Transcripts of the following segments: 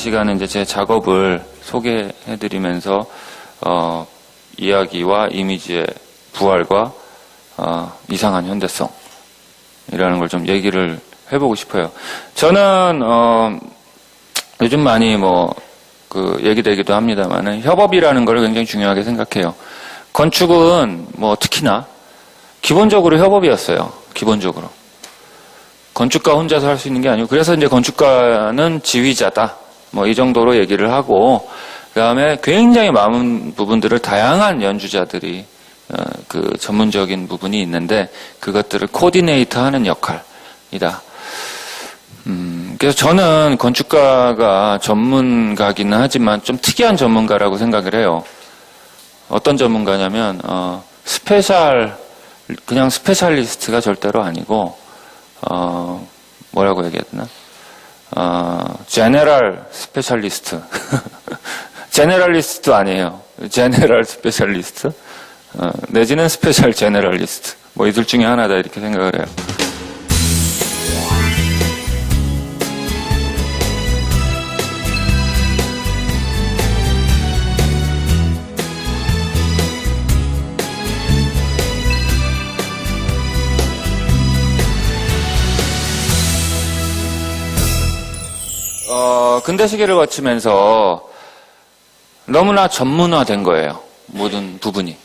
시간은 이제 제 작업을 소개해드리면서 이야기와 이미지의 부활과 이상한 현대성이라는 걸 좀 얘기를 해보고 싶어요. 저는 요즘 많이 얘기되기도 합니다만은 협업이라는 걸 굉장히 중요하게 생각해요. 건축은 특히나 기본적으로 협업이었어요. 기본적으로. 건축가 혼자서 할 수 있는 게 아니고, 그래서 이제 건축가는 지휘자다. 이 정도로 얘기를 하고, 그 다음에 굉장히 많은 부분들을 다양한 연주자들이, 그 전문적인 부분이 있는데, 그것들을 코디네이터 하는 역할이다. 그래서 저는 건축가가 전문가기는 하지만 좀 특이한 전문가라고 생각을 해요. 어떤 전문가냐면, 그냥 스페셜리스트가 절대로 아니고, 뭐라고 얘기해야 되나? 제네럴 스페셜리스트. 제네럴리스트도 아니에요. 제네럴 스페셜리스트. 내지는 스페셜 제네럴리스트. 이 둘 중에 하나다, 이렇게 생각을 해요. 근대 시기를 거치면서 너무나 전문화된 거예요. 모든 부분이.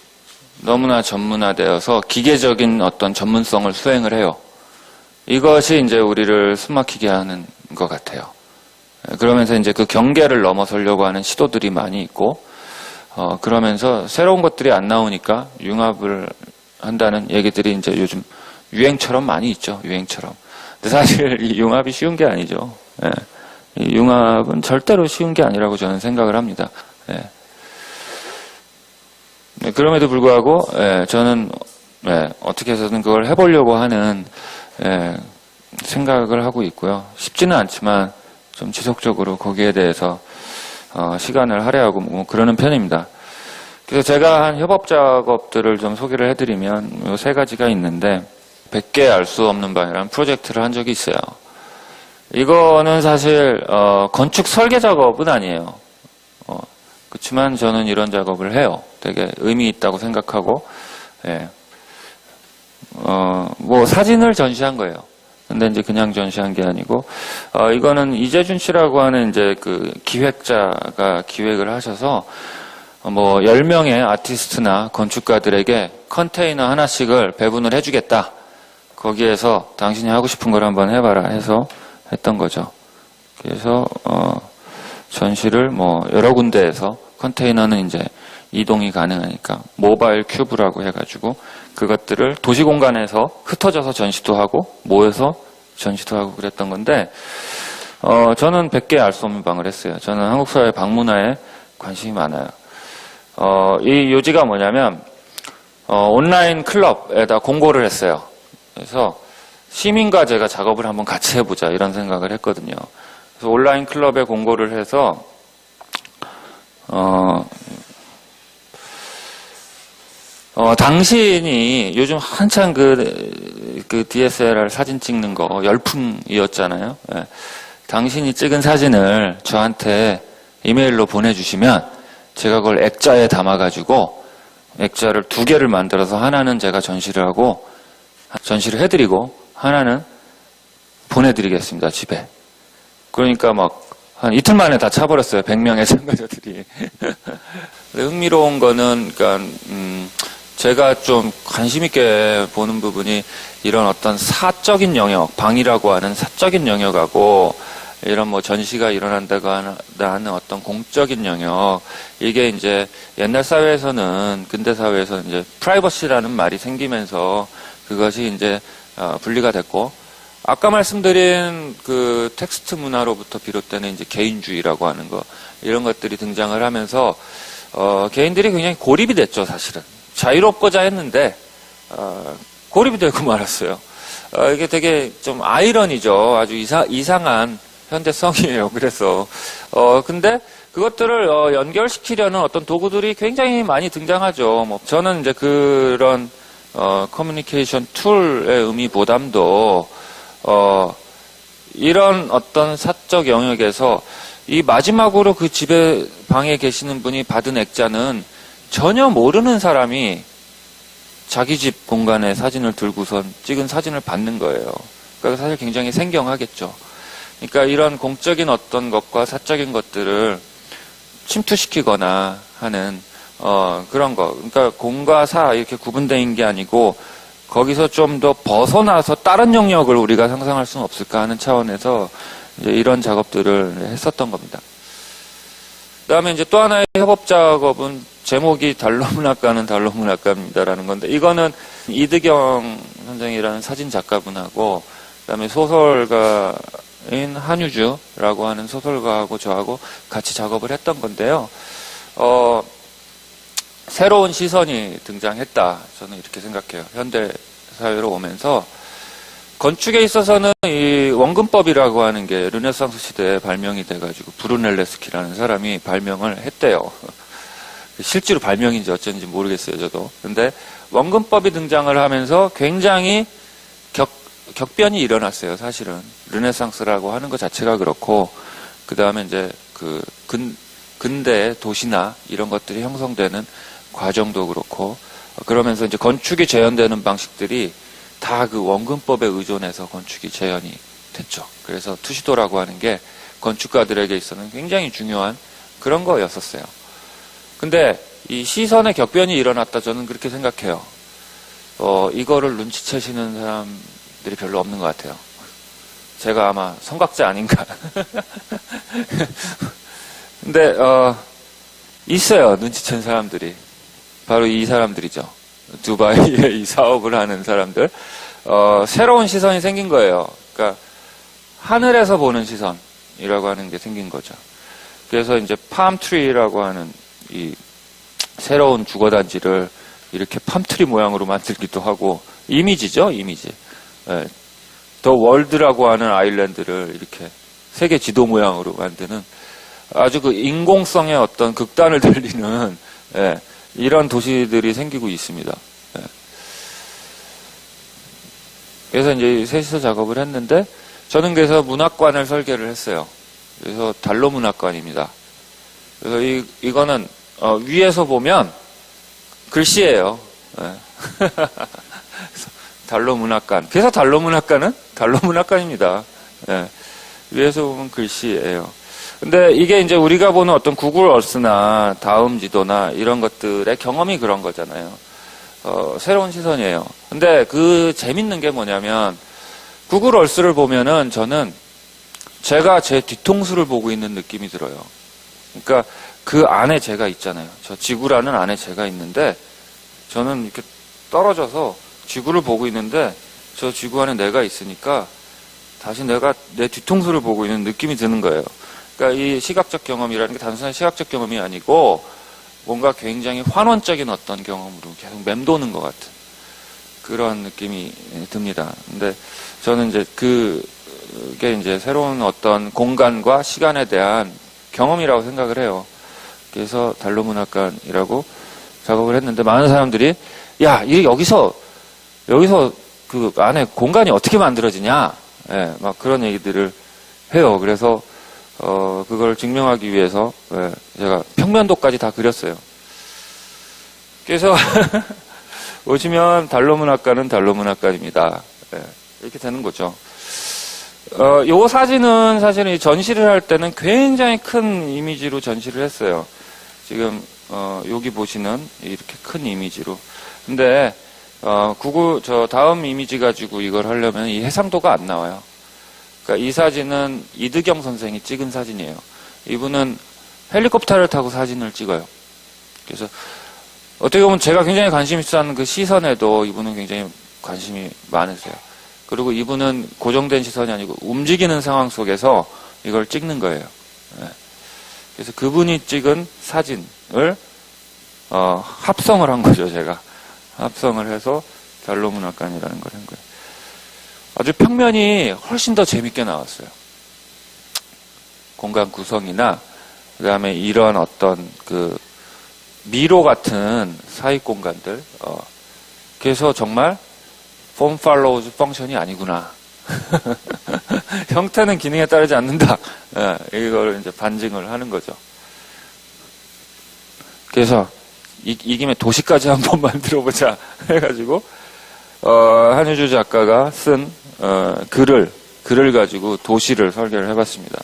너무나 전문화되어서 기계적인 어떤 전문성을 수행을 해요. 이것이 이제 우리를 숨막히게 하는 것 같아요. 그러면서 이제 그 경계를 넘어서려고 하는 시도들이 많이 있고, 그러면서 새로운 것들이 안 나오니까 융합을 한다는 얘기들이 이제 요즘 유행처럼 많이 있죠. 유행처럼. 근데 사실 이 융합이 쉬운 게 아니죠. 예. 이 융합은 절대로 쉬운 게 아니라고 저는 생각을 합니다. 예. 네, 그럼에도 불구하고 저는 어떻게 해서든 그걸 해보려고 하는 생각을 하고 있고요. 쉽지는 않지만 좀 지속적으로 거기에 대해서 시간을 할애하고 그러는 편입니다. 그래서 제가 한 협업 작업들을 좀 소개를 해드리면 요 세 가지가 있는데, 100개 알 수 없는 방이라는 프로젝트를 한 적이 있어요. 이거는 사실 건축 설계 작업은 아니에요. 그렇지만 저는 이런 작업을 해요. 되게 의미 있다고 생각하고, 사진을 전시한 거예요. 근데 이제 그냥 전시한 게 아니고, 이거는 이재준 씨라고 하는 이제 그 기획자가 기획을 하셔서 10명의 아티스트나 건축가들에게 컨테이너 하나씩을 배분을 해주겠다. 거기에서 당신이 하고 싶은 걸 한번 해봐라 해서 했던 거죠. 그래서 전시를 여러 군데에서, 컨테이너는 이제 이동이 가능하니까 모바일 큐브라고 해가지고 그것들을 도시 공간에서 흩어져서 전시도 하고 모여서 전시도 하고 그랬던 건데, 저는 100개 알 수 없는 방을 했어요. 저는 한국 사회 방문화에 관심이 많아요. 이 요지가 뭐냐면 온라인 클럽에다 공고를 했어요. 그래서 시민과 제가 작업을 한번 같이 해보자, 이런 생각을 했거든요. 그래서 온라인 클럽에 공고를 해서 당신이 요즘 한창 그 DSLR 사진 찍는 거 열풍이었잖아요. 당신이 찍은 사진을 저한테 이메일로 보내주시면 제가 그걸 액자에 담아가지고 액자를 2개를 만들어서 하나는 제가 전시를 해드리고 하나는 보내드리겠습니다, 집에. 그러니까 한 이틀 만에 다 차버렸어요, 100명의 참가자들이. 흥미로운 거는, 제가 좀 관심 있게 보는 부분이 이런 어떤 사적인 영역, 방이라고 하는 사적인 영역하고 이런 전시가 일어난다고 하는 어떤 공적인 영역, 이게 이제 옛날 사회에서는, 근대 사회에서는 이제 프라이버시라는 말이 생기면서 그것이 이제 분리가 됐고, 아까 말씀드린 그 텍스트 문화로부터 비롯되는 이제 개인주의라고 하는 거, 이런 것들이 등장을 하면서 개인들이 굉장히 고립이 됐죠, 사실은. 자유롭고자 했는데 고립이 되고 말았어요. 이게 되게 좀 아이러니죠. 아주 이상한 현대성이에요. 그래서 근데 그것들을 연결시키려는 어떤 도구들이 굉장히 많이 등장하죠. 저는 이제 그런 커뮤니케이션 툴의 의미보담도 이런 어떤 사적 영역에서 이 마지막으로 그 집에 방에 계시는 분이 받은 액자는 전혀 모르는 사람이 자기 집 공간에 사진을 들고선 찍은 사진을 받는 거예요. 그러니까 사실 굉장히 생경하겠죠. 그러니까 이런 공적인 어떤 것과 사적인 것들을 침투시키거나 하는 그런 거. 그러니까 공과 사 이렇게 구분된 게 아니고 거기서 좀 더 벗어나서 다른 영역을 우리가 상상할 수는 없을까 하는 차원에서 이제 이런 작업들을 했었던 겁니다. 그다음에 이제 또 하나의 협업 작업은 제목이 달로문학가는 달로문학가입니다라는 건데, 이거는 이드경 선생이라는 사진 작가분하고 그다음에 소설가인 한유주라고 하는 소설가하고 저하고 같이 작업을 했던 건데요. 새로운 시선이 등장했다. 저는 이렇게 생각해요. 현대 사회로 오면서 건축에 있어서는 이 원근법이라고 하는 게 르네상스 시대에 발명이 돼가지고 브루넬레스키라는 사람이 발명을 했대요. 실제로 발명인지 어쩐지 모르겠어요, 저도. 근데 원근법이 등장을 하면서 굉장히 격변이 일어났어요, 사실은. 르네상스라고 하는 것 자체가 그렇고, 그 다음에 이제 근대 도시나 이런 것들이 형성되는 과정도 그렇고, 그러면서 이제 건축이 재현되는 방식들이 다 그 원근법에 의존해서 건축이 재현이 됐죠. 그래서 투시도라고 하는 게 건축가들에게 있어서는 굉장히 중요한 그런 거였었어요. 근데 이 시선의 격변이 일어났다, 저는 그렇게 생각해요. 이거를 눈치채시는 사람들이 별로 없는 것 같아요. 제가 아마 선각자 아닌가. 근데 있어요, 눈치챈 사람들이. 바로 이 사람들이죠. 두바이에 이 사업을 하는 사람들. 새로운 시선이 생긴 거예요. 그러니까 하늘에서 보는 시선이라고 하는 게 생긴 거죠. 그래서 이제 팜트리라고 하는 이 새로운 주거단지를 이렇게 팜트리 모양으로 만들기도 하고, 이미지죠, 이미지. 네. 더 월드라고 하는 아일랜드를 이렇게 세계 지도 모양으로 만드는 아주 그 인공성의 어떤 극단을 달리는, 네, 이런 도시들이 생기고 있습니다. 네. 그래서 이제 셋이서 작업을 했는데, 저는 그래서 문학관을 설계를 했어요. 그래서 달로문학관입니다. 그래서 이거는 위에서 보면 글씨예요. 네. 달로문학관. 그래서 달로문학관은 달로문학관입니다. 네. 위에서 보면 글씨예요. 근데 이게 이제 우리가 보는 어떤 구글 얼스나 다음 지도나 이런 것들의 경험이 그런 거잖아요. 새로운 시선이에요. 근데 그 재밌는 게 뭐냐면, 구글 얼스를 보면은 저는 제가 제 뒤통수를 보고 있는 느낌이 들어요. 그러니까 그 안에 제가 있잖아요. 저 지구라는 안에 제가 있는데, 저는 이렇게 떨어져서 지구를 보고 있는데, 저 지구 안에 내가 있으니까 다시 내가 내 뒤통수를 보고 있는 느낌이 드는 거예요. 그러니까 이 시각적 경험이라는 게 단순한 시각적 경험이 아니고 뭔가 굉장히 환원적인 어떤 경험으로 계속 맴도는 것 같은 그런 느낌이 듭니다. 근데 저는 이제 그게 이제 새로운 어떤 공간과 시간에 대한 경험이라고 생각을 해요. 그래서 달로문학관이라고 작업을 했는데, 많은 사람들이 야, 여기서 그 안에 공간이 어떻게 만들어지냐, 예, 막 그런 얘기들을 해요. 그래서 그걸 증명하기 위해서, 예, 제가 평면도까지 다 그렸어요. 그래서 오시면 달로문학관은 달로문학관입니다. 예, 이렇게 되는 거죠. 요 사진은 사실은 전시를 할 때는 굉장히 큰 이미지로 전시를 했어요. 지금 여기 보시는 이렇게 큰 이미지로. 근데 저 다음 이미지 가지고 이걸 하려면 이 해상도가 안 나와요. 그러니까 이 사진은 이드경 선생이 찍은 사진이에요. 이분은 헬리콥터를 타고 사진을 찍어요. 그래서 어떻게 보면 제가 굉장히 관심 있어 하는 그 시선에도 이분은 굉장히 관심이 많으세요. 그리고 이분은 고정된 시선이 아니고 움직이는 상황 속에서 이걸 찍는 거예요. 네. 그래서 그분이 찍은 사진을 합성을 한 거죠, 제가. 합성을 해서 달로문학관이라는 걸 한 거예요. 아주 평면이 훨씬 더 재밌게 나왔어요. 공간 구성이나, 그 다음에 이런 어떤 그 미로 같은 사익 공간들. 그래서 정말 폼 팔로우즈 펑션이 아니구나. 형태는 기능에 따르지 않는다. 예, 이걸 이제 반증을 하는 거죠. 그래서 이 김에 도시까지 한번 만들어보자 해가지고 한효주 작가가 쓴 글을 가지고 도시를 설계를 해봤습니다.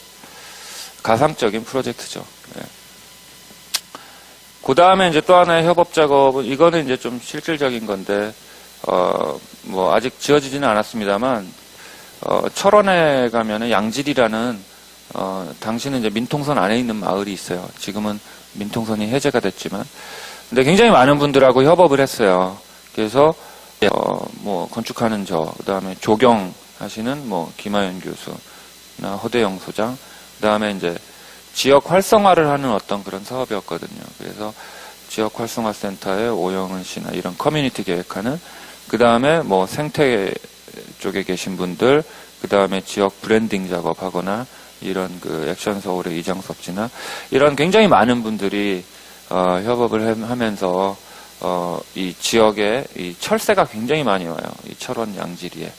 가상적인 프로젝트죠. 예. 그 다음에 이제 또 하나의 협업 작업은 이거는 이제 좀 실질적인 건데 뭐 아직 지어지지는 않았습니다만 철원에 가면은 양질이라는 당시는 이제 민통선 안에 있는 마을이 있어요. 지금은 민통선이 해제가 됐지만, 근데 굉장히 많은 분들하고 협업을 했어요. 그래서 뭐 건축하는 그다음에 조경하시는 뭐 김하연 교수나 허대영 소장, 그다음에 이제 지역 활성화를 하는 어떤 그런 사업이었거든요. 그래서 지역 활성화 센터의 오영은 씨나 이런 커뮤니티 계획하는, 그다음에 뭐 생태 쪽에 계신 분들, 그다음에 지역 브랜딩 작업하거나 이런 그 액션 서울의 이장섭 씨나 이런 굉장히 많은 분들이 협업을 하면서 이 지역에 이 철새가 굉장히 많이 와요. 이 철원 양지리에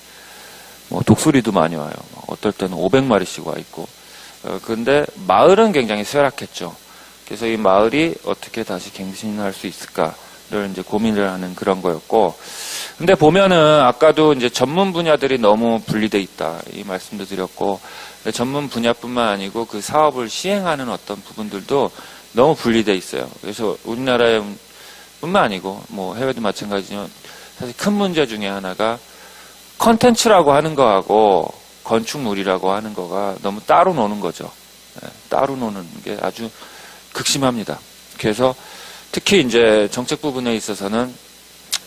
뭐 독수리도 많이 와요. 어떨 때는 500마리씩 와 있고. 근데 마을은 굉장히 쇠락했죠. 그래서 이 마을이 어떻게 다시 갱신할 수 있을까를 이제 고민을 하는 그런 거였고, 근데 보면은 아까도 이제 전문 분야들이 너무 분리돼 있다 이 말씀도 드렸고, 전문 분야뿐만 아니고 그 사업을 시행하는 어떤 부분들도 너무 분리돼 있어요. 그래서 우리나라에 뿐만 아니고 뭐 해외도 마찬가지지만 사실 큰 문제 중에 하나가 컨텐츠라고 하는 거하고 건축물이라고 하는 거가 너무 따로 노는 거죠. 따로 노는 게 아주 극심합니다. 그래서 특히 이제 정책 부분에 있어서는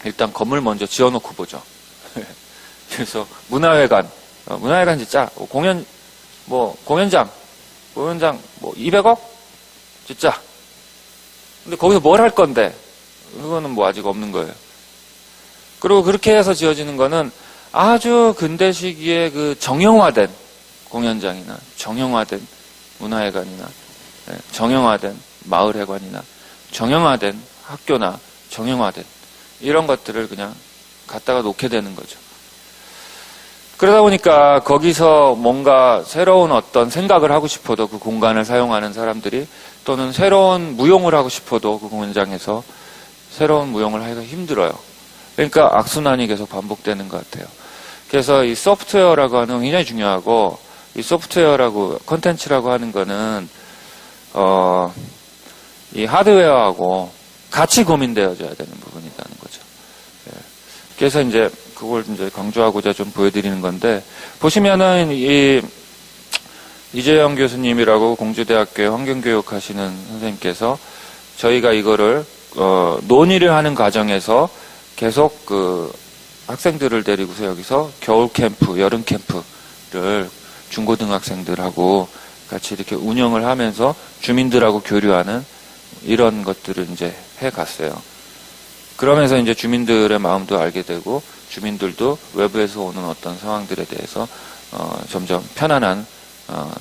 일단 건물 먼저 지어놓고 보죠. 그래서 문화회관 진짜 공연장 뭐 200억 진짜. 근데 거기서 뭘 할 건데? 그거는 뭐 아직 없는 거예요. 그리고 그렇게 해서 지어지는 거는 아주 근대 시기에 그 정형화된 공연장이나 정형화된 문화회관이나 정형화된 마을회관이나 정형화된 학교나 정형화된 이런 것들을 그냥 갖다가 놓게 되는 거죠. 그러다 보니까 거기서 뭔가 새로운 어떤 생각을 하고 싶어도 그 공간을 사용하는 사람들이, 또는 새로운 무용을 하고 싶어도 그 공연장에서 새로운 무용을 하기가 힘들어요. 그러니까 악순환이 계속 반복되는 것 같아요. 그래서 이 소프트웨어라고 하는 건 굉장히 중요하고, 이 소프트웨어라고 컨텐츠라고 하는 거는 이 하드웨어하고 같이 고민되어져야 되는 부분이 있다는 거죠. 그래서 이제 그걸 이제 강조하고자 좀 보여드리는 건데, 보시면은 이재영 교수님이라고 공주대학교에 환경교육 하시는 선생님께서 저희가 이거를 논의를 하는 과정에서 계속 그 학생들을 데리고서 여기서 겨울 캠프, 여름 캠프를 중고등학생들하고 같이 이렇게 운영을 하면서 주민들하고 교류하는 이런 것들을 이제 해 갔어요. 그러면서 이제 주민들의 마음도 알게 되고, 주민들도 외부에서 오는 어떤 상황들에 대해서 점점 편안한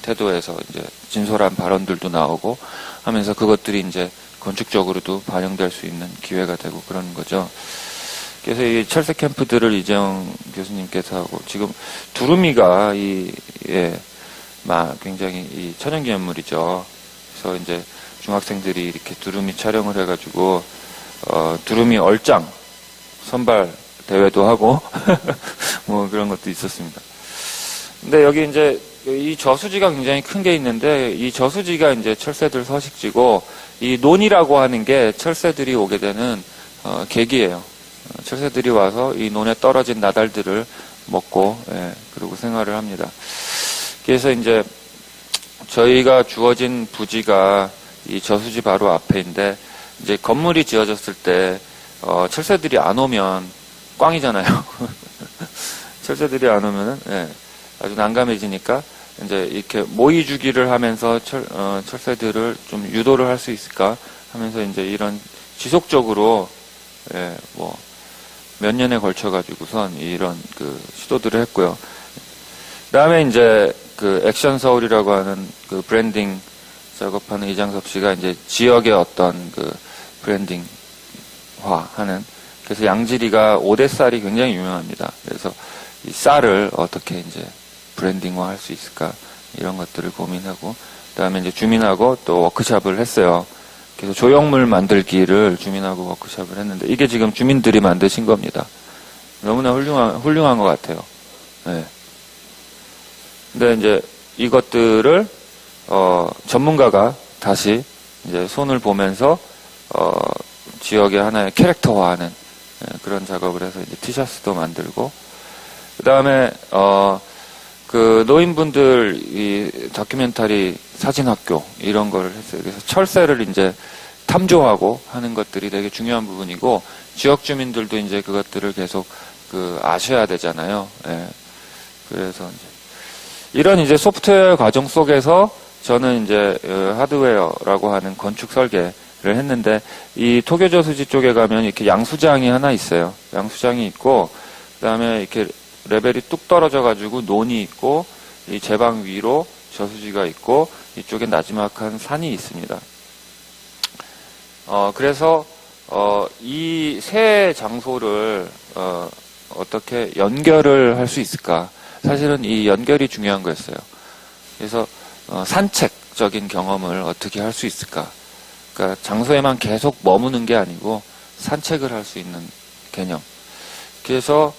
태도에서 이제 진솔한 발언들도 나오고 하면서 그것들이 이제 건축적으로도 반영될 수 있는 기회가 되고 그러는 거죠. 그래서 이 철새 캠프들을 이재영 교수님께서 하고, 지금 두루미가 굉장히 이 천연기념물이죠. 그래서 이제 중학생들이 이렇게 두루미 촬영을 해가지고 두루미 얼짱 선발 대회도 하고 뭐 그런 것도 있었습니다. 근데 여기 이제 이 저수지가 굉장히 큰 게 있는데, 이 저수지가 이제 철새들 서식지고, 이 논이라고 하는 게 철새들이 오게 되는 계기예요. 철새들이 와서 이 논에 떨어진 나달들을 먹고 그러고 생활을 합니다. 그래서 이제 저희가 주어진 부지가 이 저수지 바로 앞에인데, 이제 건물이 지어졌을 때 철새들이 안 오면 꽝이잖아요. 철새들이 안 오면은 아주 난감해지니까 이제 이렇게 모의 주기를 하면서 철새들을 좀 유도를 할 수 있을까 하면서 이제 이런 지속적으로 뭐 몇 년에 걸쳐 가지고선 이런 그 시도들을 했고요. 그다음에 이제 그 액션 서울이라고 하는 그 브랜딩 작업하는 이장섭 씨가 이제 지역의 어떤 그 브랜딩화 하는, 그래서 양지리가 오대살이 굉장히 유명합니다. 그래서 이 쌀을 어떻게 이제 브랜딩화 할 수 있을까 이런 것들을 고민하고 그다음에 이제 주민하고 또 워크숍을 했어요. 그래서 조형물 만들기를 주민하고 워크숍을 했는데 이게 지금 주민들이 만드신 겁니다. 너무나 훌륭한 것 같아요. 네. 근데 이제 이것들을 전문가가 다시 이제 손을 보면서 지역의 하나의 캐릭터화하는 그런 작업을 해서 이제 티셔츠도 만들고 그다음에 그 노인분들 이 다큐멘터리 사진학교 이런 거를 했어요. 그래서 철새를 이제 탐조하고 하는 것들이 되게 중요한 부분이고 지역 주민들도 이제 그것들을 계속 그 아셔야 되잖아요. 예. 그래서 이제 이런 이제 소프트웨어 과정 속에서 저는 이제 하드웨어라고 하는 건축 설계를 했는데 이 토교저수지 쪽에 가면 이렇게 양수장이 하나 있어요. 양수장이 있고 그다음에 이렇게 레벨이 뚝 떨어져 가지고 논이 있고 이 제방 위로 저수지가 있고 이쪽에 나지막한 산이 있습니다. 그래서 이 세 장소를 어떻게 연결을 할 수 있을까? 사실은 이 연결이 중요한 거였어요. 그래서 산책적인 경험을 어떻게 할 수 있을까? 그러니까 장소에만 계속 머무는 게 아니고 산책을 할 수 있는 개념. 그래서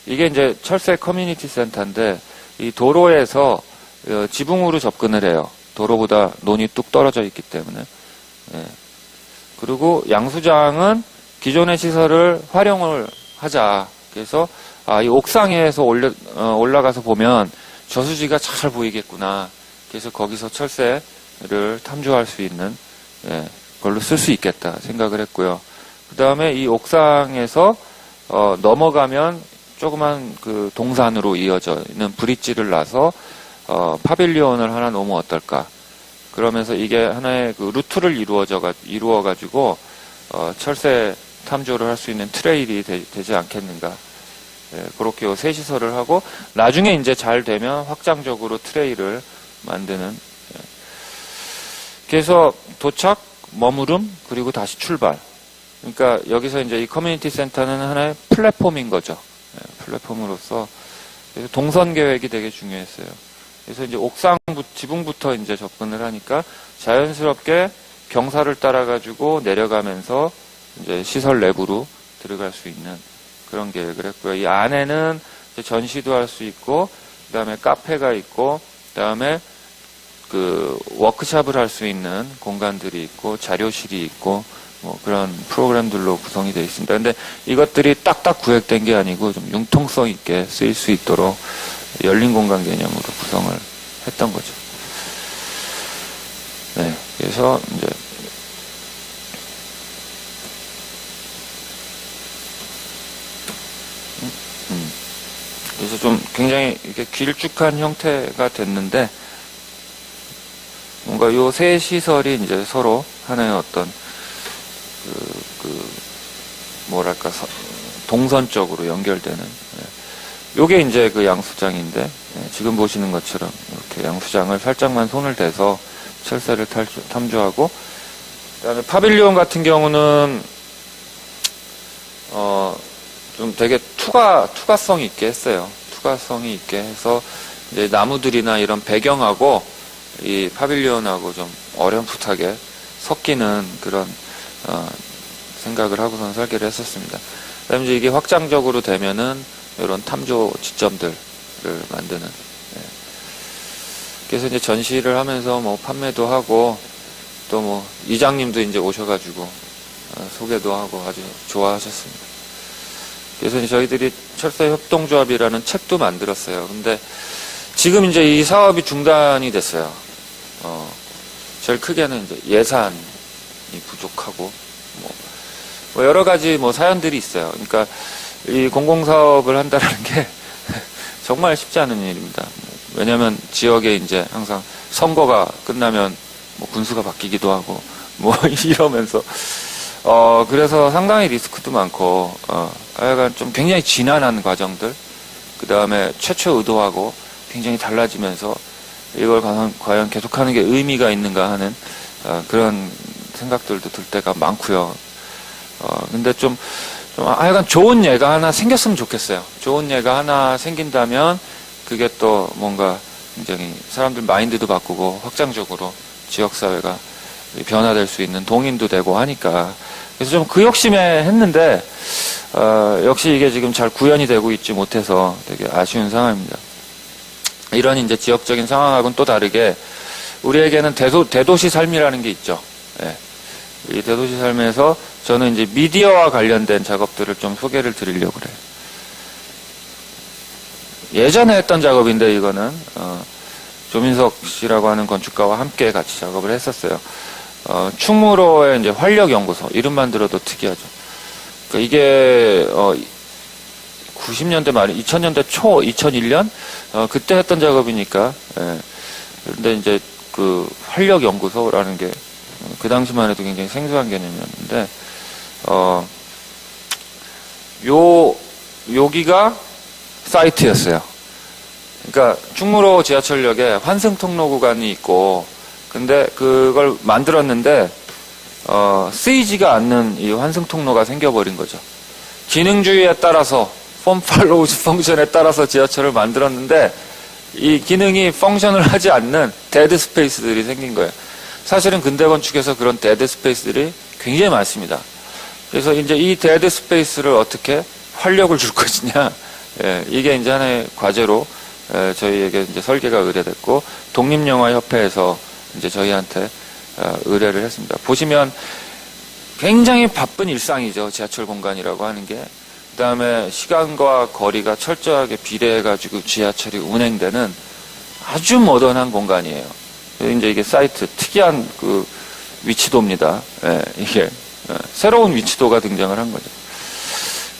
이게 이제 철새 커뮤니티 센터인데 이 도로에서 지붕으로 접근을 해요. 도로보다 논이 뚝 떨어져 있기 때문에. 예. 그리고 양수장은 기존의 시설을 활용을 하자. 그래서 이 옥상에서 올라가서 보면 저수지가 잘 보이겠구나. 그래서 거기서 철새를 탐조할 수 있는 걸로 쓸 수 있겠다 생각을 했고요. 그 다음에 이 옥상에서 넘어가면 조그만 그 동산으로 이어져 있는 브릿지를 놔서 파빌리온을 하나 놓으면 어떨까? 그러면서 이게 하나의 그 루트를 이루어가지고 철새 탐조를 할 수 있는 트레일이 되지 않겠는가? 그렇게 요 세 시설을 하고 나중에 이제 잘 되면 확장적으로 트레일을 만드는. 그래서 도착, 머무름, 그리고 다시 출발. 그러니까 여기서 이제 이 커뮤니티 센터는 하나의 플랫폼인 거죠. 플랫폼으로서 그래서 동선 계획이 되게 중요했어요. 그래서 이제 옥상 지붕부터 이제 접근을 하니까 자연스럽게 경사를 따라 가지고 내려가면서 이제 시설 내부로 들어갈 수 있는 그런 계획을 했고요. 이 안에는 이제 전시도 할 수 있고 그다음에 카페가 있고 그다음에 그 워크숍을 할 수 있는 공간들이 있고 자료실이 있고 뭐 그런 프로그램들로 구성이 되어 있습니다. 근데 이것들이 딱딱 구획된 게 아니고 좀 융통성 있게 쓰일 수 있도록 열린 공간 개념으로 구성을 했던 거죠. 네, 그래서 이제 그래서 좀 굉장히 이렇게 길쭉한 형태가 됐는데 뭔가 요 세 시설이 이제 서로 하나의 어떤 뭐랄까 동선적으로 연결되는 요게 이제 그 양수장인데 지금 보시는 것처럼 이렇게 양수장을 살짝만 손을 대서 철새를 탐조하고 그다음에 파빌리온 같은 경우는 좀 되게 투과성 있게 했어요. 투과성이 있게 해서 이제 나무들이나 이런 배경하고 이 파빌리온하고 좀 어렴풋하게 섞이는 그런 생각을 하고선 설계를 했었습니다. 그다음에 이제 이게 확장적으로 되면은 이런 탐조 지점들을 만드는. 그래서 이제 전시를 하면서 뭐 판매도 하고 또 뭐 이장님도 이제 오셔가지고 소개도 하고 아주 좋아하셨습니다. 그래서 이제 저희들이 철새 협동조합이라는 책도 만들었어요. 근데 지금 이제 이 사업이 중단이 됐어요. 제일 크게는 이제 예산이 부족하고 뭐 여러 가지 뭐 사연들이 있어요. 그러니까 이 공공사업을 한다는 게 정말 쉽지 않은 일입니다. 왜냐하면 지역에 이제 항상 선거가 끝나면 뭐 군수가 바뀌기도 하고 뭐 이러면서 그래서 상당히 리스크도 많고 하여간 좀 굉장히 지난한 과정들 그 다음에 최초 의도하고 굉장히 달라지면서 이걸 과연 계속하는 게 의미가 있는가 하는 그런 생각들도 들 때가 많고요. 근데 좀 좀 하여간 좋은 예가 하나 생겼으면 좋겠어요. 좋은 예가 하나 생긴다면 그게 또 뭔가 굉장히 사람들 마인드도 바꾸고 확장적으로 지역사회가 변화될 수 있는 동인도 되고 하니까. 그래서 좀 그 욕심에 했는데, 역시 이게 지금 잘 구현이 되고 있지 못해서 되게 아쉬운 상황입니다. 이런 이제 지역적인 상황하고는 또 다르게 우리에게는 대도시 삶이라는 게 있죠. 예. 이 대도시 삶에서 저는 이제 미디어와 관련된 작업들을 좀 소개를 드리려고 그래요. 예전에 했던 작업인데 이거는 조민석 씨라고 하는 건축가와 함께 같이 작업을 했었어요. 충무로의 이제 활력연구소, 이름만 들어도 특이하죠. 그러니까 이게 90년대 말, 2000년대 초, 2001년 그때 했던 작업이니까. 예. 그런데 이제 그 활력연구소라는 게 그 당시만 해도 굉장히 생소한 개념이었는데, 여기가 사이트였어요. 그러니까 충무로 지하철역에 환승통로 구간이 있고, 근데 그걸 만들었는데 쓰이지가 않는 이 환승통로가 생겨버린 거죠. 기능주의에 따라서 폼 팔로우 펑션에 따라서 지하철을 만들었는데 이 기능이 펑션을 하지 않는 데드 스페이스들이 생긴 거예요. 사실은 근대 건축에서 그런 데드 스페이스들이 굉장히 많습니다. 그래서 이제 이 데드 스페이스를 어떻게 활력을 줄 것이냐, 예, 이게 이제 하나의 과제로 저희에게 이제 설계가 의뢰됐고, 독립영화협회에서 이제 저희한테 의뢰를 했습니다. 보시면 굉장히 바쁜 일상이죠. 지하철 공간이라고 하는 게. 그 다음에 시간과 거리가 철저하게 비례해가지고 지하철이 운행되는 아주 모던한 공간이에요. 이제 이게 사이트, 특이한 그 위치도입니다. 예, 이게. 새로운 위치도가 등장을 한 거죠.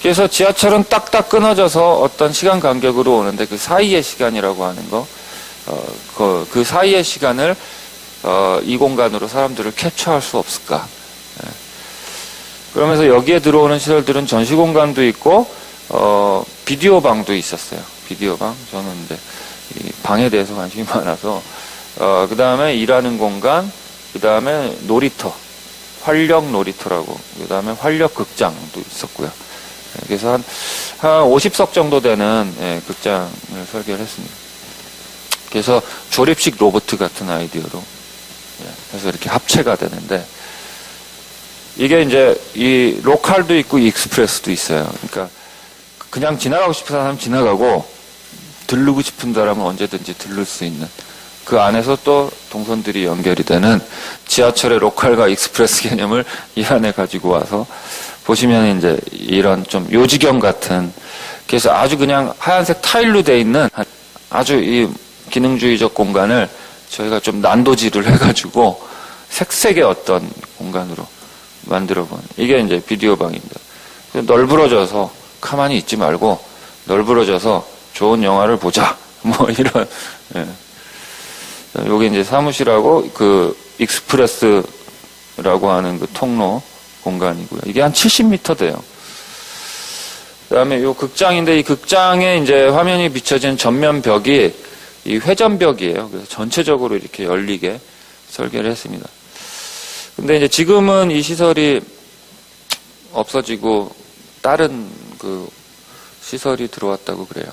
그래서 지하철은 딱딱 끊어져서 어떤 시간 간격으로 오는데 그 사이의 시간이라고 하는 거, 그 사이의 시간을 이 공간으로 사람들을 캡처할 수 없을까. 예. 그러면서 여기에 들어오는 시설들은 전시 공간도 있고, 비디오 방도 있었어요. 비디오 방. 저는 이제 이 방에 대해서 관심이 많아서, 그 다음에 일하는 공간, 그 다음에 놀이터, 활력 놀이터라고, 그 다음에 활력 극장도 있었고요. 예. 그래서 한 50석 정도 되는, 예, 극장을 설계를 했습니다. 그래서 조립식 로봇 같은 아이디어로, 그래서 이렇게 합체가 되는데, 이게 이제 이 로컬도 있고 익스프레스도 있어요. 그러니까 그냥 지나가고 싶은 사람은 지나가고 들르고 싶은 사람은 언제든지 들를 수 있는, 그 안에서 또 동선들이 연결이 되는 지하철의 로컬과 익스프레스 개념을 이 안에 가지고 와서 보시면 이제 이런 좀 요지경 같은, 그래서 아주 그냥 하얀색 타일로 돼 있는 아주 이 기능주의적 공간을 저희가 좀 난도질을 해가지고 색색의 어떤 공간으로 만들어본, 이게 이제 비디오 방입니다. 널브러져서 가만히 있지 말고 널브러져서 좋은 영화를 보자, 뭐 이런. 예. 여기 이제 사무실하고 그 익스프레스라고 하는 그 통로 공간이고요. 이게 한 70m 돼요. 그 다음에 요 극장인데, 이 극장에 이제 화면이 비춰진 전면 벽이 이 회전벽이에요. 그래서 전체적으로 이렇게 열리게 설계를 했습니다. 근데 이제 지금은 이 시설이 없어지고 다른 그 시설이 들어왔다고 그래요.